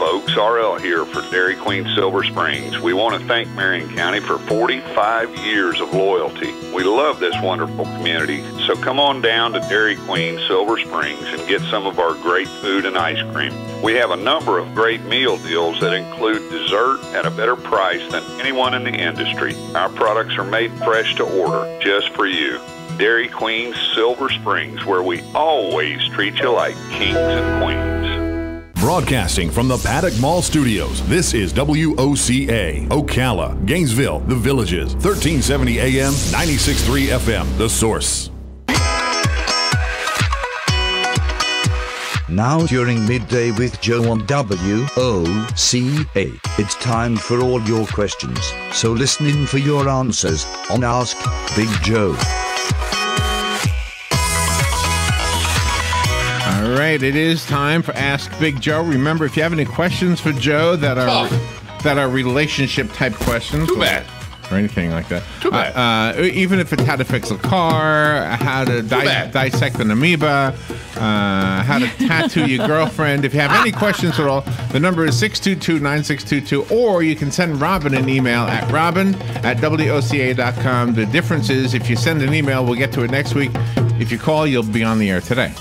folks. RL here for Dairy Queen Silver Springs. We want to thank Marion County for 45 years of loyalty. We love this wonderful community, so come on down to Dairy Queen Silver Springs and get some of our great food and ice cream. We have a number of great meal deals that include dessert at a better price than anyone in the industry. Our products are made fresh to order just for you. Dairy Queen Silver Springs, where we always treat you like kings and queens. Broadcasting from the Paddock Mall Studios, this is WOCA, Ocala, Gainesville, The Villages, 1370 AM, 96.3 FM, The Source. Now during midday with Joe on WOCA, it's time for all your questions, so listen in for your answers on Ask Big Joe. All right, it is time for Ask Big Joe. Remember, if you have any questions for Joe that are relationship type questions, Too bad. or anything like that, Too bad. even if it's how to fix a car, how to dissect an amoeba, how to tattoo your girlfriend. If you have any questions at all, the number is 622-9622, or you can send Robin an email at robin@woca.com. The difference is, if you send an email, we'll get to it next week. If you call, you'll be on the air today.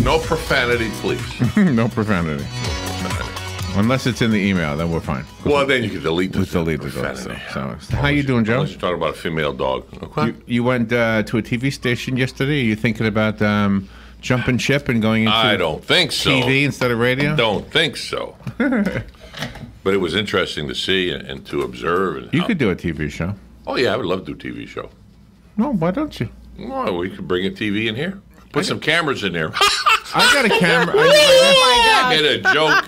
No profanity, please. No profanity. Unless it's in the email, then we're fine. Well, then you can delete the profanity. So, how you doing, Joe? Unless you're talking about a female dog. Okay. You went to a TV station yesterday. Are you thinking about jumping ship and going into I don't think so. TV instead of radio? Don't think so. But it was interesting to see and to observe. And you could do a TV show. Oh, yeah, I would love to do a TV show. No, why don't you? Well, we could bring a TV in here. Put some cameras in there. I got a camera. I made a joke.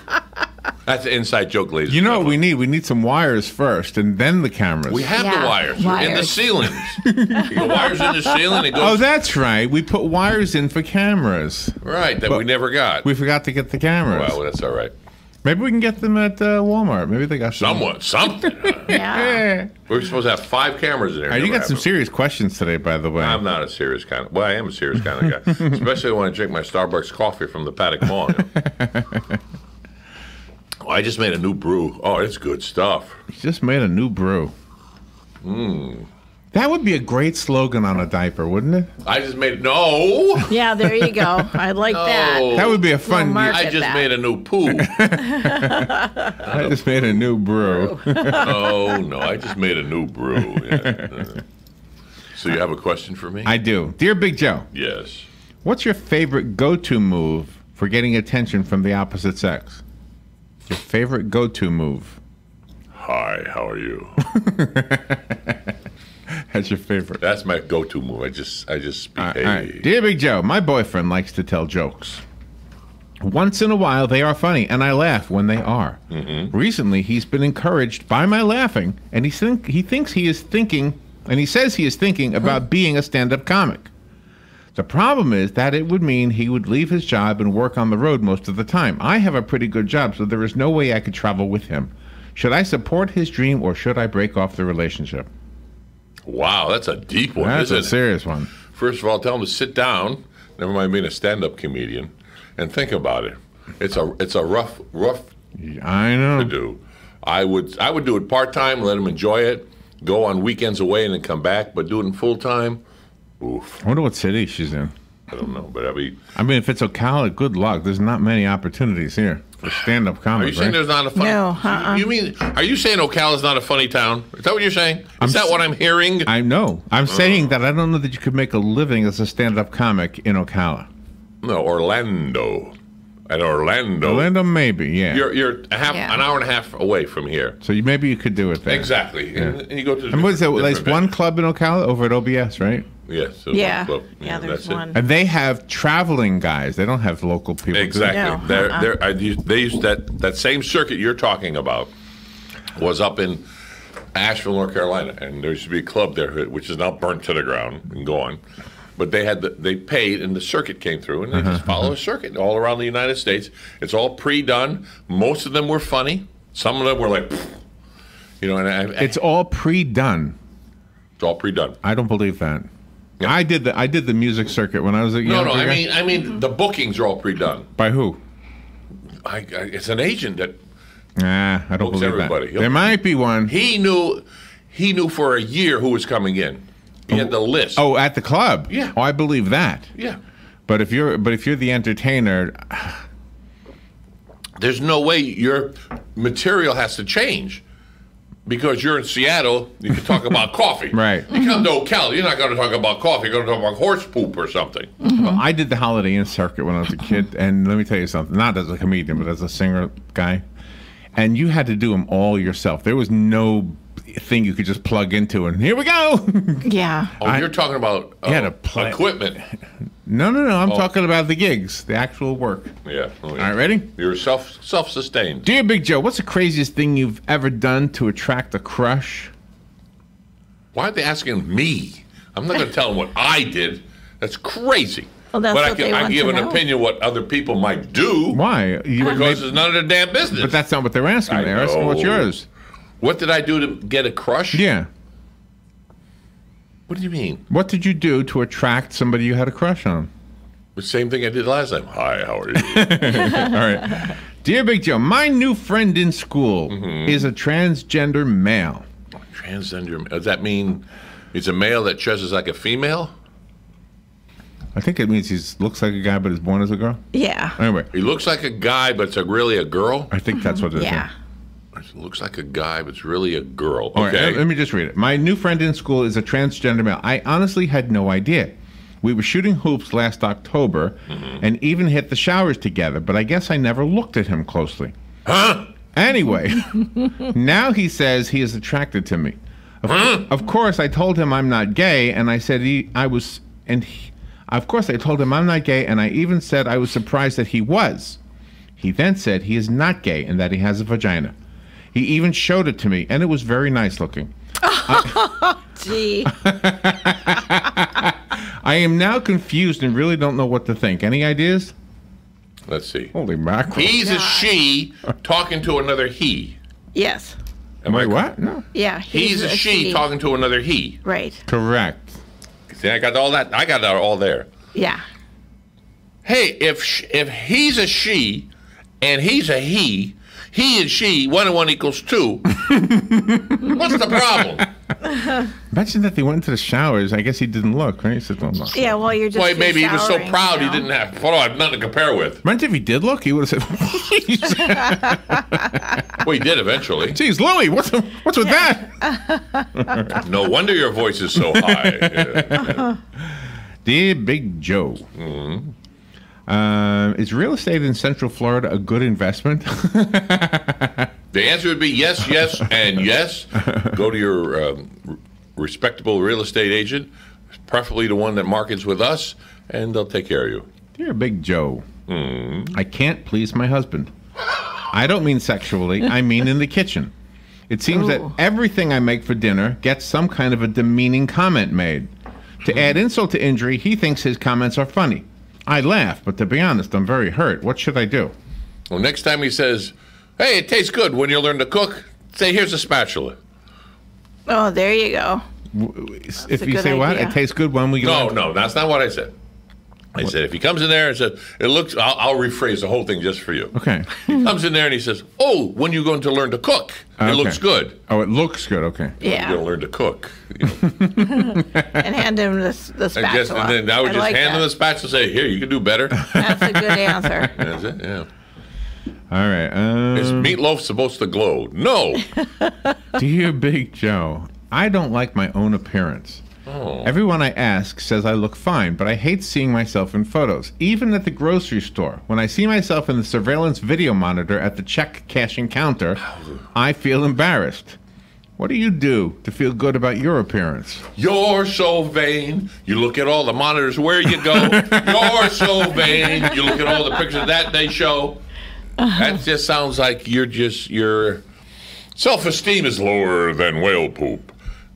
That's an inside joke, ladies. You know what we need? We need some wires first, and then the cameras. We have the wires. They're in the ceilings. The wires in the ceiling. It goes. Oh, that's right. We put wires in for cameras. Right, that we never got. We forgot to get the cameras. Well, that's all right. Maybe we can get them at Walmart. Maybe they got something. Yeah. We're supposed to have 5 cameras in there. You got some serious questions today, by the way. I'm not a serious kind of. Well, I am a serious kind of guy, especially when I drink my Starbucks coffee from the Paddock Mall. Oh, I just made a new brew. Oh, it's good stuff. You just made a new brew. That would be a great slogan on a diaper, wouldn't it? I just made no. Yeah, there you go. I like that. That would be a fun. I just made a new poo. I just made a new brew. Oh no, I just made a new brew. Yeah. So you have a question for me? I do, dear Big Joe. Yes. What's your favorite go-to move for getting attention from the opposite sex? Your favorite go-to move? Hi, how are you? That's your favorite. That's my go-to move. I just speak. All right. Dear Big Joe, my boyfriend likes to tell jokes. Once in a while, they are funny, and I laugh when they are. Recently, he's been encouraged by my laughing, and he says he is thinking about being a stand-up comic. The problem is that it would mean he would leave his job and work on the road most of the time. I have a pretty good job, so there is no way I could travel with him. Should I support his dream, or should I break off the relationship? Wow, that's a deep one. That's a serious one. First of all, tell him to sit down, never mind being a stand-up comedian, and think about it. It's a rough I know. to do. I would do it part-time, let him enjoy it, go on weekends away and then come back, but do it in full-time, oof. I wonder what city she's in. I don't know, but I mean, if it's Ocala, good luck. There's not many opportunities here for stand-up comedy. Are you saying there's not a funny? No. You mean? Are you saying Ocala's not a funny town? Is that what you're saying? Is that what I'm hearing? I know. I'm saying that I don't know that you could make a living as a stand-up comic in Ocala. No, Orlando. At Orlando. Orlando, maybe. Yeah. You're an hour and a half away from here. So maybe you could do it there. Exactly. Yeah. And you go to. And what is there? There's one club in Ocala over at OBS, right? Yes. Yeah. Club. Yeah, there's that's one. it. And they have traveling guys. They don't have local people. Exactly. No, They used that same circuit you're talking about was up in Asheville, North Carolina, and there used to be a club there which is now burnt to the ground and gone. But they paid, and the circuit came through, and they just follow a circuit all around the United States. It's all pre-done. Most of them were funny. Some of them were like, and It's all pre-done. It's all pre-done. I don't believe that. Yeah. I did the music circuit when I was a young guy. I mean the bookings are all pre-done. By who? It's an agent that Nah, I don't Books believe everybody. that. There might be one. He knew for a year who was coming in. He had the list. Oh, at the club. Yeah. Oh, I believe that. Yeah. But if you're the entertainer, There's no way your material has to change. Because you're in Seattle, you can talk about coffee. Right. You come to Ocala, you're not going to talk about coffee. You're going to talk about horse poop or something. well, I did the Holiday Inn circuit when I was a kid, and let me tell you something. Not as a comedian, but as a singer guy, and you had to do them all yourself. There was no thing you could just plug into, and here we go. Yeah. Oh, you're talking about You had to play. equipment. No. I'm talking about the gigs, the actual work. Yeah. Oh, yeah. All right, ready? You're self-sustained. Dear Big Joe, what's the craziest thing you've ever done to attract a crush? Why are they asking me? I'm not going to tell them what I did. That's crazy. Well, that's but what they I want can give to an know. opinion what other people might do. Why? Because it's none of their damn business. But that's not what they're asking. I They're asking what's know. yours. What did I do to get a crush? Yeah. What do you mean? What did you do to attract somebody you had a crush on? The same thing I did last time. Hi, how are you? All right. Dear Big Joe, my new friend in school is a transgender male. Transgender. Does that mean it's a male that dresses like a female? I think it means he looks like a guy but is born as a girl. Yeah. Anyway, He looks like a guy, but it's really a girl? I think that's what it is. Yeah. It looks like a guy, but it's really a girl. All right, Okay. let me just read it. My new friend in school is a transgender male. I honestly had no idea. We were shooting hoops last October and even hit the showers together, but I guess I never looked at him closely. Huh? Anyway, now he says he is attracted to me. Of course, I told him I'm not gay, and I said of course, I told him I'm not gay, and I even said I was surprised that he was. He then said he is not gay and that he has a vagina. He even showed it to me, and it was very nice looking. Gee. I am now confused and really don't know what to think. Any ideas? Let's see. Holy mackerel. He's a she talking to another he. Yes. Am I what? No. Yeah. He's a she talking to another he. Right. Correct. See, I got all that. I got that all there. Yeah. Hey, if he's a she and he's a he and she, 1 and 1 equals 2. What's the problem? Imagine that they went into the showers. I guess he didn't look, right? He said, well, no. Yeah. Well, you're just. Boy, maybe he was so showering, proud you he know? didn't have photo. I have nothing to compare with. Imagine if he did look, he would have said, "Please." Well, he did eventually. Geez, Louie, what's with that? No wonder your voice is so high. Yeah. Dear Big Joe, is real estate in Central Florida a good investment? The answer would be yes, yes, and yes. Go to your respectable real estate agent, preferably the one that markets with us, and they'll take care of you. Dear Big Joe, I can't please my husband. I don't mean sexually, I mean in the kitchen. It seems that everything I make for dinner gets some kind of a demeaning comment made. To add insult to injury, he thinks his comments are funny. I laugh, but to be honest, I'm very hurt. What should I do? Well, next time he says, hey, it tastes good when you learn to cook, say, here's a spatula. Oh, there you go. If a you good say what? idea. It tastes good when we No, that's not what I said. I said, if he comes in there and says, it looks, I'll rephrase the whole thing just for you. Okay. He comes in there and he says, oh, when you going to learn to cook? It Okay. looks good. Oh, it looks good. Okay. You're Yeah. going to learn to cook. You know. And hand him the spatula. And then I would just like hand him that. the spatula and say, here, you can do better. That's a good answer. That's it, yeah. All right. Is meatloaf supposed to glow? No. Dear Big Joe, I don't like my own appearance. Everyone I ask says I look fine, but I hate seeing myself in photos. Even at the grocery store, when I see myself in the surveillance video monitor at the check cashing counter, I feel embarrassed. What do you do to feel good about your appearance? You're so vain. You look at all the monitors where you go. You're so vain. You look at all the pictures that they show. That just sounds like your self-esteem is lower than whale poop.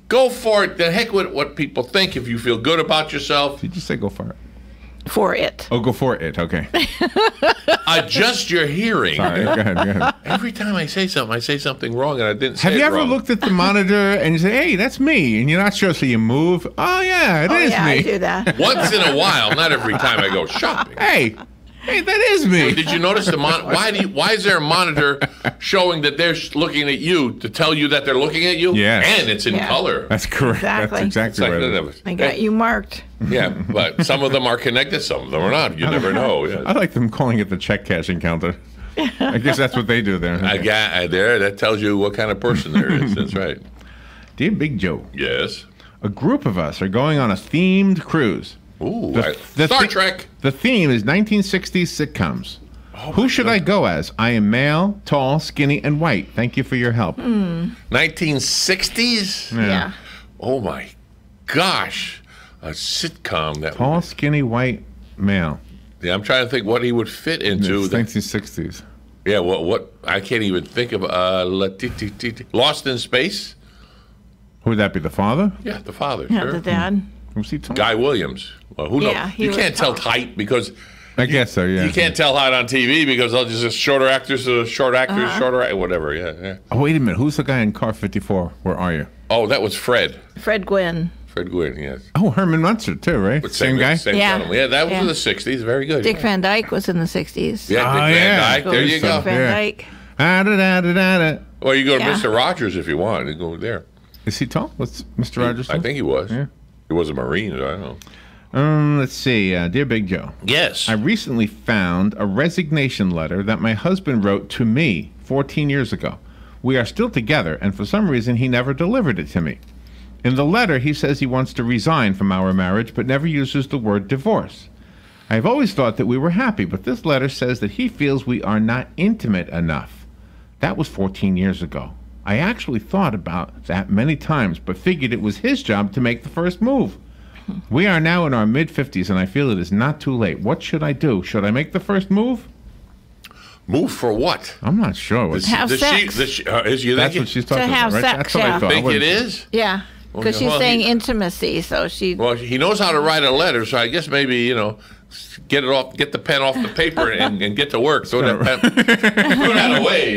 Go for it. The heck with what people think. If you feel good about yourself, Did you say go for it? For it. Oh, go for it. Okay. adjust your hearing. All right, go ahead. Every time I say something wrong, and I didn't say Have it you ever wrong. looked at the monitor and you say, hey, that's me, and you're not sure, so you move? Oh, yeah, it Oh, is yeah, me. I do that. Once in a while, not every time I go shopping. Hey, Hey, that is me. Did you notice why is there a monitor showing that they're looking at you to tell you that they're looking at you? Yes. And it's in Yeah. color. That's correct. Exactly. That's exactly It's right. I got you marked. Yeah, but some of them are connected, some of them are not. You never know. I Yeah. like them calling it the check cashing counter. I guess that's what they do there. I got there. That tells you what kind of person there is. That's right. Dear Big Joe, Yes. a group of us are going on a themed cruise. Ooh, The Star thi- Trek. The theme is 1960s sitcoms. Who should I go as? I am male, tall, skinny, and white. Thank you for your help. 1960s. Yeah. Oh my gosh, a sitcom that. Tall, skinny, white, male. Yeah, I'm trying to think what he would fit into. It's 1960s. Yeah, what I can't even think of. Lost in Space. Who would that be? The father? Yeah, the father. Yeah, Sure. the dad. Was he tall? Guy Williams. Well, who Yeah, knows? he You was can't tell tall. height because I guess so, yeah. you can't tell height on TV because they'll just shorter actors, whatever. Yeah. Oh, wait a minute. Who's the guy in Car 54? Where are you? Oh, that was Fred. Fred Gwynn. Fred Gwynn. Yes. Oh, Herman Munster, too, right? But Same guy? Same Yeah. gentleman. Yeah, that was Yeah. in the '60s. Very good. Dick yeah. Van Dyke was in the 60s. Yeah, Dick Oh, Van yeah. Dyke. There you Dick go. Van Yeah. Dyke. Da-da-da-da-da. Well, you go to Yeah. Mr. Rogers if you want. You go there. Is he tall? What's Mr. Rogers? I think he was. Yeah. He was a Marine. I don't know. Let's see. Dear Big Joe, Yes. I recently found a resignation letter that my husband wrote to me 14 years ago. We are still together, and for some reason, he never delivered it to me. In the letter, he says he wants to resign from our marriage, but never uses the word divorce. I've always thought that we were happy, but this letter says that he feels we are not intimate enough. That was 14 years ago. I actually thought about that many times, but figured it was his job to make the first move. We are now in our mid-50s, and I feel it is not too late. What should I do? Should I make the first move? Move for what? I'm not sure. What, Have sex. Is you that's think what she's talking have about, right? sex, That's what I yeah. thought. I think it wouldn't- is? Yeah. Because she's well, saying he- intimacy, so she. Well, he knows how to write a letter, so I guess maybe get the pen off the paper and get to work. Throw that away.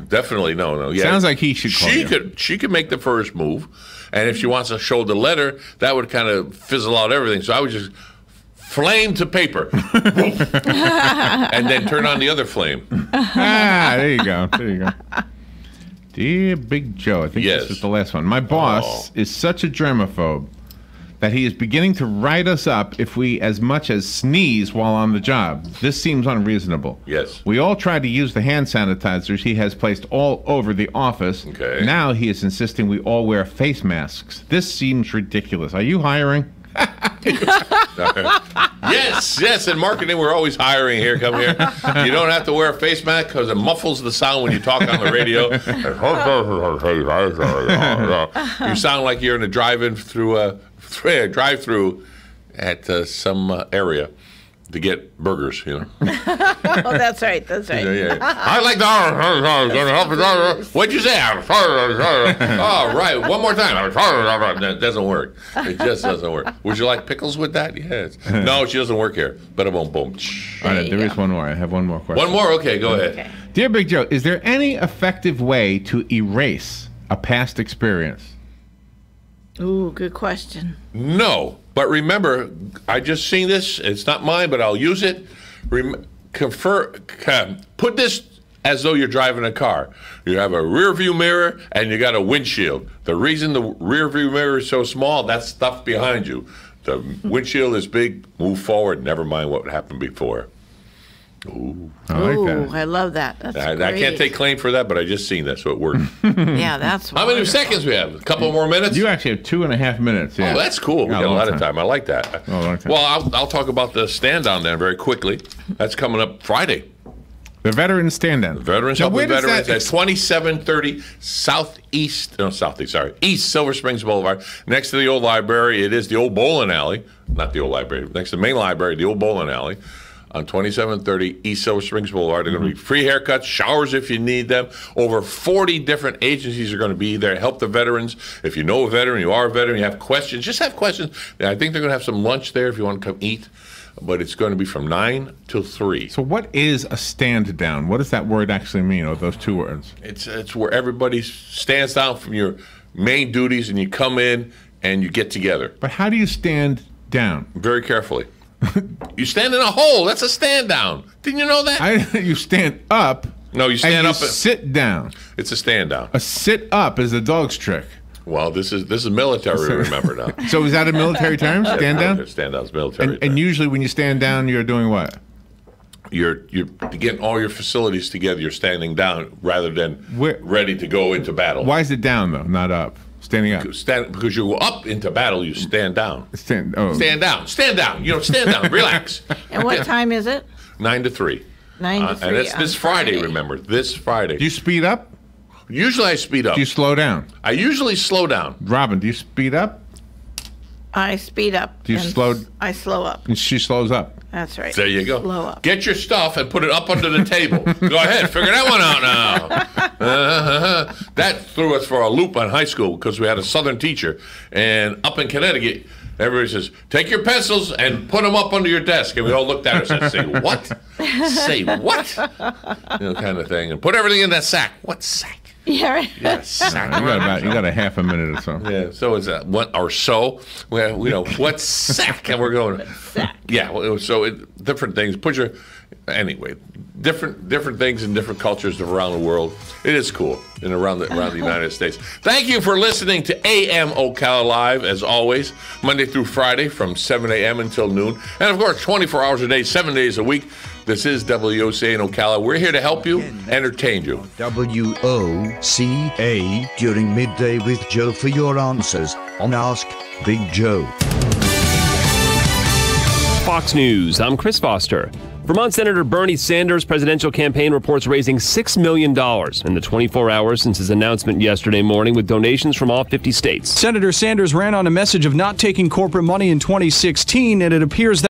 Definitely no. Yeah. Sounds like he should call you. She could make the first move, and if she wants to show the letter, that would kind of fizzle out everything. So I would just flame to paper, and then turn on the other flame. There you go. There you go. Dear Big Joe, I think Yes. this is the last one. My boss is such a germaphobe that he is beginning to write us up if we as much as sneeze while on the job. This seems unreasonable. Yes. We all try to use the hand sanitizers he has placed all over the office. Okay. Now he is insisting we all wear face masks. This seems ridiculous. Are you hiring? Yes. In marketing, we're always hiring here. Come here. You don't have to wear a face mask because it muffles the sound when you talk on the radio. You sound like you're in a drive-through at some area to get burgers. Oh, that's right. That's right. Yeah. I like the. What'd you say? Oh, right. One more time. That doesn't work. It just doesn't work. Would you like pickles with that? Yes. No, she doesn't work here. But boom, boom. All right, you there is go. one more. I have one more question. One more. Okay, go ahead. Okay. Dear Big Joe, is there any effective way to erase a past experience? Ooh, good question. No, but remember, I just seen this. It's not mine, but I'll use it. Put this as though you're driving a car. You have a rear view mirror and you got a windshield. The reason the rear view mirror is so small, that's stuff behind you. The windshield is big. Move forward. Never mind what happened before. Ooh. I like Ooh, that. I love that. That's I great. can't take claim for that, but I just seen that, so it worked. Yeah, that's How many wonderful. seconds we have? A couple more minutes? You actually have 2.5 minutes. Yeah. Oh, that's cool. We got a lot of time. I like that. Oh, a lot of time. Well, I'll talk about the stand down then very quickly. That's coming up Friday. The Veterans Stand-In. Veterans Now, Help where with does Veterans that at 2730 East Silver Springs Boulevard, next to the old library. It is the old bowling alley, not the old library, next to the main library, the old bowling alley. On 2730 East Silver Springs Boulevard. They're going to be free haircuts, showers if you need them. Over 40 different agencies are going to be there to help the veterans. If you know a veteran, you are a veteran, you have questions, just have questions. I think they're going to have some lunch there if you want to come eat. But it's going to be from 9 till 3. So what is a stand down? What does that word actually mean, or those two words? It's where everybody stands down from your main duties and you come in and you get together But how do you stand down? very carefully. You stand in a hole. That's a stand down. Didn't you know that? You stand up. No, you stand and up. Sit down. It's a stand down. A sit up is a dog's trick. Well, this is military. Remember now. So is that a military term? Stand down. Stand down is military. And usually when you stand down, you're doing what? You're getting all your facilities together. You're standing down rather than ready to go into battle. Why is it down though, not up? Standing up. Because you go up into battle, you stand down. Stand down. Stand down. Stand down. Relax. And what time is it? 9 to 3. 9 to 3. And it's this Friday. Remember, this Friday. Do you speed up? Usually I speed up. Do you slow down? I usually slow down. Robin, do you speed up? I speed up. Do you I slow up. And she slows up. That's right. There you go. Slow up. Get your stuff and put it up under the table. Go ahead, figure that one out now. That threw us for a loop on high school because we had a Southern teacher, and up in Connecticut, everybody says, "Take your pencils and put them up under your desk," and we all looked at her and said, "Say what? Say what?" Kind of thing, and put everything in that sack. What sack? Yeah, right. Yes. You got a half a minute or so. Yeah. So it's what or so. Well, what sack? And we're going. Sack. Yeah. So different things. Different things in different cultures around the world. It is cool and around the United States. Thank you for listening to AM Ocala Live, as always, Monday through Friday from 7 a.m. until noon. And, of course, 24 hours a day, 7 days a week. This is WOCA in Ocala. We're here to help you, entertain you. WOCA during midday with Joe for your answers on Ask Big Joe. Fox News, I'm Chris Foster. Vermont Senator Bernie Sanders' presidential campaign reports raising $6 million in the 24 hours since his announcement yesterday morning with donations from all 50 states. Senator Sanders ran on a message of not taking corporate money in 2016, and it appears that